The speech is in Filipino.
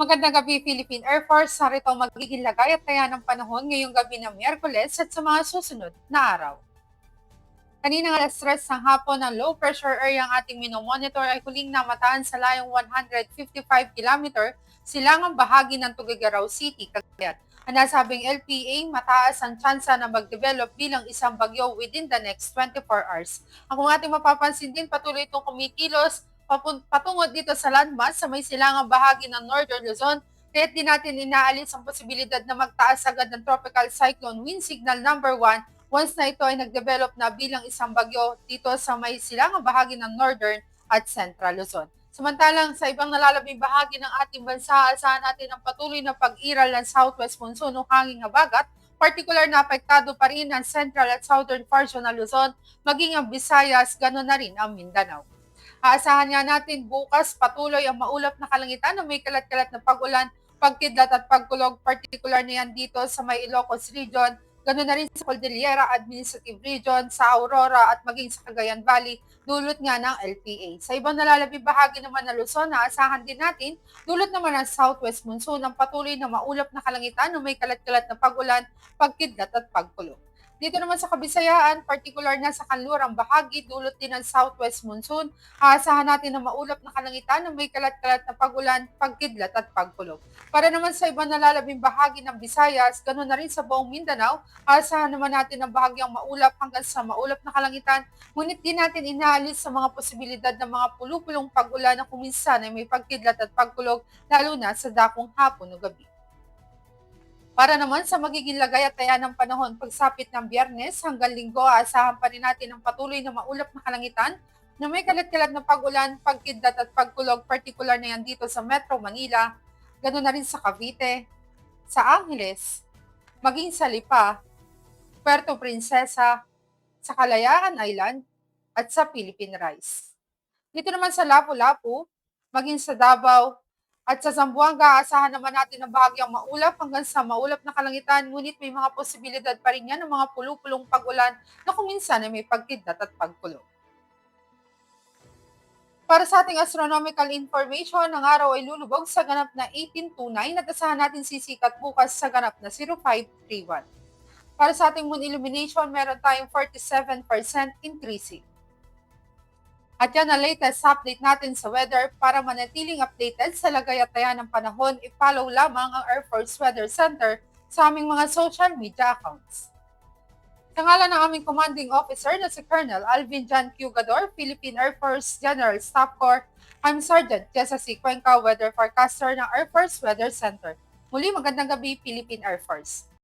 Magandang gabi, Philippine Air Force. Narito ang magiging lagay at taya ng panahon ngayong gabi ng Miyerkules at sa mga susunod na araw. Kaninang alas 3 ng hapon, ang low pressure area ang ating minomonitor ay huling namataan sa layong 155 km silangang bahagi ng Tuguegarao City, Cagayan. Ang nasabing LPA, mataas ang tsansa na mag-develop bilang isang bagyo within the next 24 hours. Ang kung ating mapapansin din, patuloy itong kumikilos patungo dito sa landmass sa may silangang bahagi ng Northern Luzon, kaya't di natin inaalis ang posibilidad na magtaas agad ng tropical cyclone wind signal number 1 once na ito ay nag-develop na bilang isang bagyo dito sa may silangang bahagi ng Northern at Central Luzon. Samantalang sa ibang nalalabing bahagi ng ating bansa, asahan natin ang patuloy na pag-iral ng southwest monsoon o hanging habagat, partikular na apektado pa rin ang central at southern portion ng Luzon, maging ang Visayas, ganoon na rin ang Mindanao. Aasahan nga natin bukas patuloy ang maulap na kalangitan na may kalat-kalat na pag-ulan, pagkidlat at pagkulog, particular na yan dito sa may Ilocos Region, ganoon na rin sa Cordillera Administrative Region, sa Aurora at maging sa Cagayan Valley, dulot nga ng LPA. Sa ibang nalalabing bahagi naman ng Luzon, aasahan din natin, dulot naman ng southwest monsoon ang patuloy na maulap na kalangitan na may kalat-kalat na pag-ulan, pagkidlat at pagkulog. Dito naman sa Kabisayaan, particular na sa kanlurang bahagi, dulot din ng southwest monsoon, aasahan natin na maulap na kalangitan na may kalat-kalat na pag-ulan, pagkidlat at pagkulog. Para naman sa ibang nalalabing bahagi ng Visayas, ganoon na rin sa buong Mindanao, aasahan naman natin ang bahagyang maulap hanggang sa maulap na kalangitan, ngunit di natin inaalis sa mga posibilidad ng mga pulupulong pag-ulan na kuminsan ay may pagkidlat at pagkulog, lalo na sa dakong hapon o gabi. Para naman sa magiging lagay at taya ng panahon pagsapit ng Biyernes hanggang Linggo, aasahan pa rin natin ang patuloy na maulap na kalangitan na may kalat-kalat na pag-ulan, pagkidlat at pagkulog, partikular na yan dito sa Metro Manila, ganoon na rin sa Cavite, sa Angeles, maging sa Lipa, Puerto Princesa, sa Kalayaan Island, at sa Philippine Rice. Dito naman sa Lapu-Lapu, maging sa Davao, at sa Zamboanga, aasahan naman natin ang bahagyang maulap hanggang sa maulap na kalangitan, ngunit may mga posibilidad pa rin yan ng mga pulupulong pag-ulan na kuminsan ay may pagkidlat at pagkulog. Para sa ating astronomical information, ang araw ay lulubog sa ganap na 1829 at asahan natin sisikat bukas sa ganap na 0531. Para sa ating moon illumination, meron tayong 47% increasing. At yan ang latest update natin sa weather. Para manatiling updated sa lagay at taya ng panahon, i-follow lamang ang Air Force Weather Center sa aming mga social media accounts. Sa ngalan ng aming commanding officer na si Colonel Alvin John Q. Gador, Philippine Air Force General Staff Corps, I'm Sergeant Jessa C. Cuenca, Weather Forecaster ng Air Force Weather Center. Muli magandang gabi, Philippine Air Force.